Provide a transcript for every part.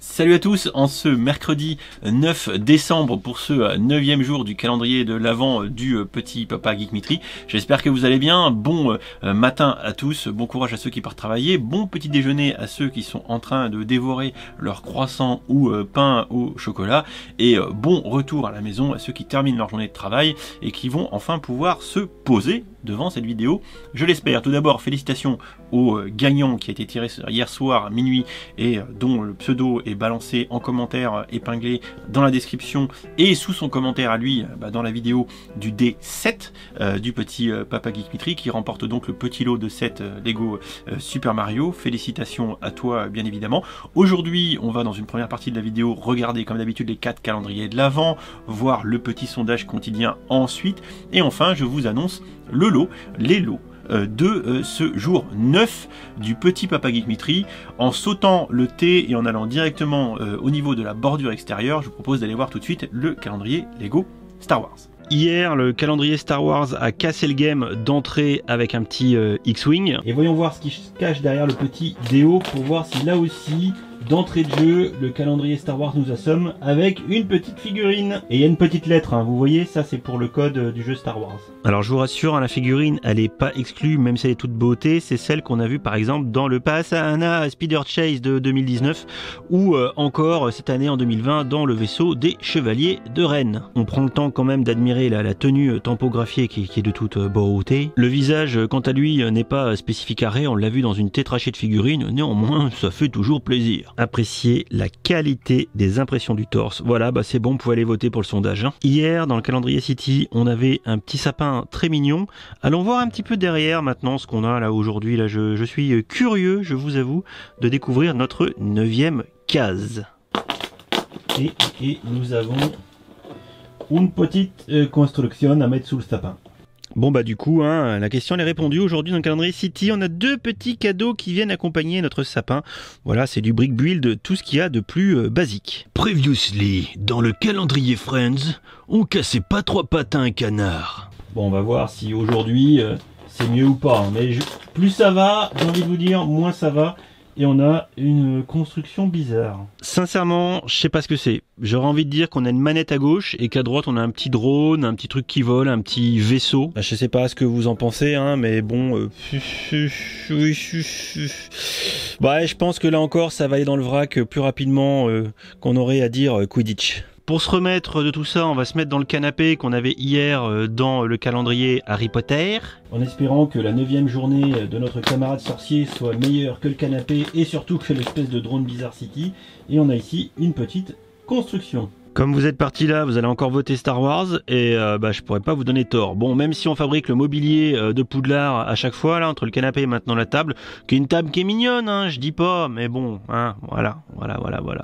Salut à tous, en ce mercredi 9 décembre pour ce 9e jour du calendrier de l'Avent du petit Papa Geek Mitri. J'espère que vous allez bien, bon matin à tous, bon courage à ceux qui partent travailler, bon petit déjeuner à ceux qui sont en train de dévorer leur croissant ou pain au chocolat et bon retour à la maison à ceux qui terminent leur journée de travail et qui vont enfin pouvoir se poser devant cette vidéo, je l'espère. Tout d'abord, félicitations au gagnant qui a été tiré hier soir à minuit et dont le pseudo est balancé en commentaire épinglé dans la description et sous son commentaire à lui dans la vidéo du D7 du petit Papa Geek Mitri qui remporte donc le petit lot de 7 Lego Super Mario. Félicitations à toi bien évidemment. Aujourd'hui, on va dans une première partie de la vidéo regarder comme d'habitude les 4 calendriers de l'Avent, voir le petit sondage quotidien ensuite et enfin je vous annonce les lots de ce jour 9 du petit Papa Geek Mitri. En sautant le thé et en allant directement au niveau de la bordure extérieure, je vous propose d'aller voir tout de suite le calendrier Lego Star Wars. Hier, le calendrier Star Wars a cassé le game d'entrée avec un petit X-Wing. Et voyons voir ce qui se cache derrière le petit déo pour voir si là aussi, d'entrée de jeu, le calendrier Star Wars nous assomme avec une petite figurine. Et il y a une petite lettre, hein, vous voyez, ça c'est pour le code du jeu Star Wars. Alors je vous rassure, hein, la figurine, elle est pas exclue, même si elle est toute beauté, c'est celle qu'on a vue par exemple dans le Pasaana Speeder Chase de 2019 ou encore cette année en 2020 dans le vaisseau des Chevaliers de Rennes. On prend le temps quand même d'admirer la tenue tampographiée qui est de toute beauté. Le visage, quant à lui, n'est pas spécifique carré, on l'a vu dans une tétrachée de figurines, néanmoins ça fait toujours plaisir. Appréciez la qualité des impressions du torse. Voilà, c'est bon, vous pouvez aller voter pour le sondage. Hein. Hier, dans le calendrier City, on avait un petit sapin très mignon. Allons voir un petit peu derrière maintenant ce qu'on a là aujourd'hui. Là, je suis curieux, je vous avoue, de découvrir notre 9e case. Et nous avons une petite construction à mettre sous le sapin. Bon du coup, hein, la question elle est répondue. Aujourd'hui dans le calendrier City, on a 2 petits cadeaux qui viennent accompagner notre sapin. Voilà, c'est du brick build, tout ce qu'il y a de plus basique. Previously, dans le calendrier Friends, on cassait pas 3 pattes à un canard. Bon, on va voir si aujourd'hui c'est mieux ou pas. Mais plus ça va, j'ai envie de vous dire, moins ça va. Et on a une construction bizarre. Sincèrement, je sais pas ce que c'est. J'aurais envie de dire qu'on a une manette à gauche et qu'à droite on a un petit drone, un petit truc qui vole, un petit vaisseau. Je sais pas ce que vous en pensez, hein, mais bon... je pense que là encore ça va aller dans le vrac plus rapidement qu'on aurait à dire Quidditch. Pour se remettre de tout ça, on va se mettre dans le canapé qu'on avait hier dans le calendrier Harry Potter. En espérant que la 9e journée de notre camarade sorcier soit meilleure que le canapé et surtout que l'espèce de drone Bizarre City. Et on a ici une petite construction. Comme vous êtes parti là, vous allez encore voter Star Wars et je pourrais pas vous donner tort. Bon, même si on fabrique le mobilier de Poudlard à chaque fois là entre le canapé et maintenant la table, qui est une table qui est mignonne, hein, je dis pas, mais bon, hein, voilà.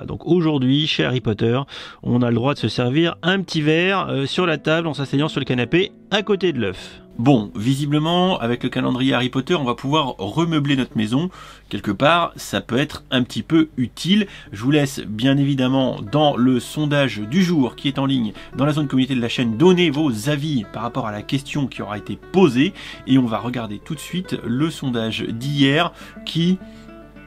Donc aujourd'hui, chez Harry Potter, on a le droit de se servir un petit verre sur la table en s'asseyant sur le canapé à côté de l'œuf. Bon, visiblement, avec le calendrier Harry Potter, on va pouvoir remeubler notre maison. Quelque part, ça peut être un petit peu utile. Je vous laisse bien évidemment dans le sondage du jour qui est en ligne dans la zone communauté de la chaîne donner vos avis par rapport à la question qui aura été posée. Et on va regarder tout de suite le sondage d'hier qui,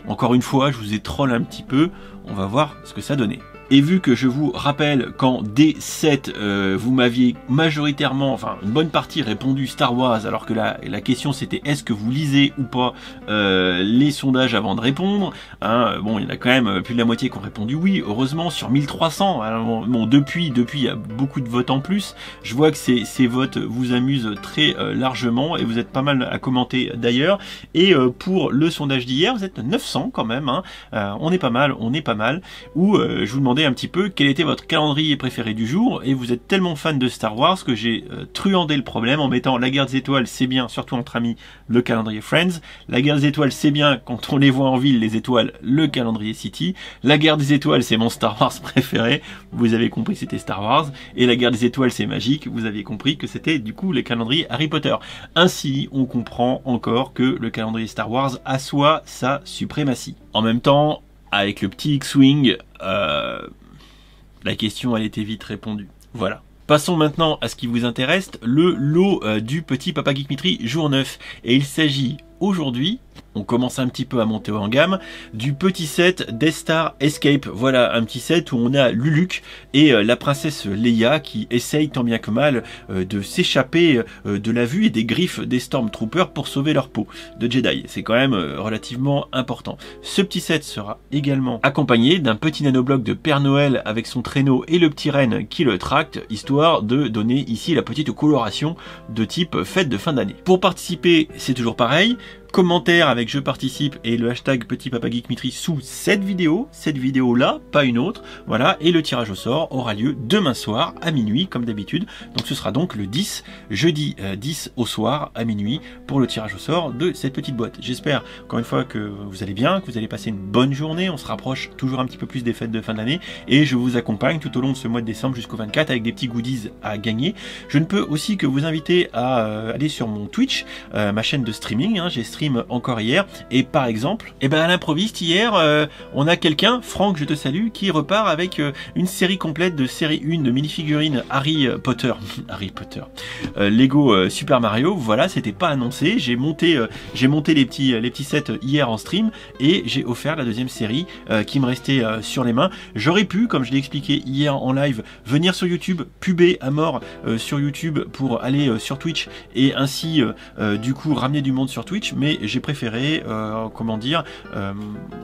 encore une fois, je vous ai troll un petit peu. On va voir ce que ça donnait. Et vu que je vous rappelle qu'en D7, vous m'aviez majoritairement, enfin une bonne partie répondu Star Wars, alors que la question c'était est-ce que vous lisez ou pas les sondages avant de répondre, hein, bon il y en a quand même plus de la moitié qui ont répondu oui, heureusement sur 1300, alors, bon depuis il y a beaucoup de votes en plus, je vois que ces votes vous amusent très largement et vous êtes pas mal à commenter d'ailleurs, et pour le sondage d'hier, vous êtes 900 quand même, hein, on est pas mal, où je vous demandais un petit peu quel était votre calendrier préféré du jour et vous êtes tellement fan de Star Wars que j'ai truandé le problème en mettant la guerre des étoiles, c'est bien, surtout entre amis, le calendrier Friends, la guerre des étoiles c'est bien quand on les voit en ville, les étoiles, le calendrier City, la guerre des étoiles c'est mon Star Wars préféré, vous avez compris que c'était Star Wars, et la guerre des étoiles c'est magique, vous aviez compris que c'était du coup les calendriers Harry Potter. Ainsi on comprend encore que le calendrier Star Wars assoit sa suprématie. En même temps, avec le petit X-Wing, la question elle était vite répondue. Voilà. Passons maintenant à ce qui vous intéresse, le lot du petit Papa Geek Mitri jour 9. Et il s'agit aujourd'hui On commence un petit peu à monter en gamme du petit set Death Star Escape. Voilà un petit set où on a Luluc et la princesse Leia qui essayent tant bien que mal de s'échapper de la vue et des griffes des Stormtroopers pour sauver leur peau de Jedi. C'est quand même relativement important. Ce petit set sera également accompagné d'un petit nanobloc de Père Noël avec son traîneau et le petit renne qui le tracte, histoire de donner ici la petite coloration de type fête de fin d'année. Pour participer, c'est toujours pareil. Commentaire avec je participe et le hashtag Petit Papa Geek Mitry sous cette vidéo là, pas une autre, voilà, et le tirage au sort aura lieu demain soir à minuit comme d'habitude, donc ce sera donc le 10, jeudi 10 au soir à minuit pour le tirage au sort de cette petite boîte. J'espère encore une fois que vous allez bien, que vous allez passer une bonne journée, on se rapproche toujours un petit peu plus des fêtes de fin d'année et je vous accompagne tout au long de ce mois de décembre jusqu'au 24 avec des petits goodies à gagner. Je ne peux aussi que vous inviter à aller sur mon Twitch, ma chaîne de streaming, j'ai stream encore hier et par exemple à l'improviste hier on a quelqu'un, Franck je te salue, qui repart avec une série complète de série 1 de minifigurines Harry Potter Lego Super Mario. Voilà, c'était pas annoncé, j'ai monté les petits sets hier en stream et j'ai offert la deuxième série qui me restait sur les mains. J'aurais pu, comme je l'ai expliqué hier en live, venir sur YouTube, puber à mort sur YouTube pour aller sur Twitch et ainsi du coup ramener du monde sur Twitch, mais j'ai préféré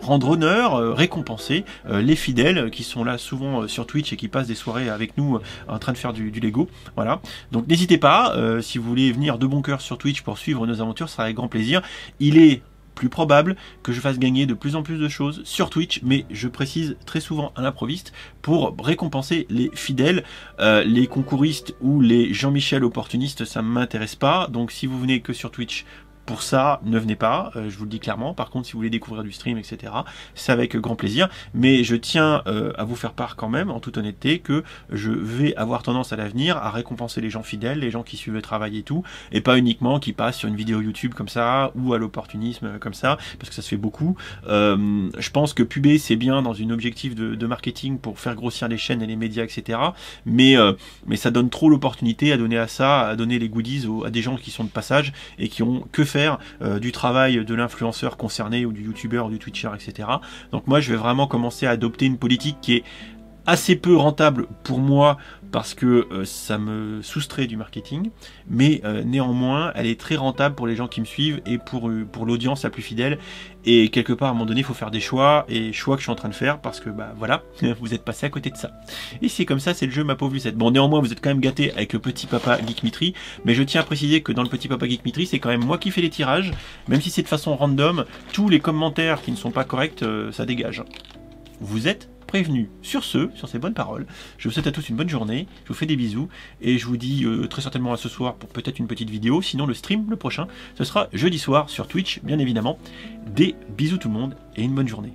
rendre honneur, récompenser les fidèles qui sont là souvent sur Twitch et qui passent des soirées avec nous en train de faire du Lego. Voilà, donc n'hésitez pas, si vous voulez venir de bon cœur sur Twitch pour suivre nos aventures, ça sera avec grand plaisir. Il est plus probable que je fasse gagner de plus en plus de choses sur Twitch, mais je précise très souvent à l'improviste pour récompenser les fidèles. Les concouristes ou les Jean-Michel opportunistes, ça ne m'intéresse pas, donc si vous venez que sur Twitch pour ça, ne venez pas, je vous le dis clairement. Par contre, si vous voulez découvrir du stream, etc., c'est avec grand plaisir. Mais je tiens à vous faire part quand même, en toute honnêteté, que je vais avoir tendance à l'avenir à récompenser les gens fidèles, les gens qui suivent le travail et tout, et pas uniquement qui passent sur une vidéo YouTube comme ça, ou à l'opportunisme comme ça, parce que ça se fait beaucoup. Je pense que puber, c'est bien dans un objectif de marketing pour faire grossir les chaînes et les médias, etc. Mais ça donne trop l'opportunité à donner à ça, à donner les goodies à des gens qui sont de passage et qui ont que faire du travail de l'influenceur concerné ou du youtubeur ou du twitcher, etc. Donc moi je vais vraiment commencer à adopter une politique qui est assez peu rentable pour moi parce que ça me soustrait du marketing, mais néanmoins elle est très rentable pour les gens qui me suivent et pour l'audience la plus fidèle. Et quelque part à un moment donné il faut faire des choix, et choix que je suis en train de faire parce que voilà, vous êtes passé à côté de ça. Et c'est comme ça, c'est le jeu ma pauvre Lucette. Bon, néanmoins vous êtes quand même gâté avec le Petit Papa Geek Mitry, mais je tiens à préciser que dans le Petit Papa Geek Mitry c'est quand même moi qui fais les tirages, même si c'est de façon random, tous les commentaires qui ne sont pas corrects ça dégage. Vous êtes prévenus. Sur ces bonnes paroles, je vous souhaite à tous une bonne journée, je vous fais des bisous, et je vous dis très certainement à ce soir pour peut-être une petite vidéo, sinon le stream, le prochain, ce sera jeudi soir sur Twitch, bien évidemment. Des bisous tout le monde, et une bonne journée.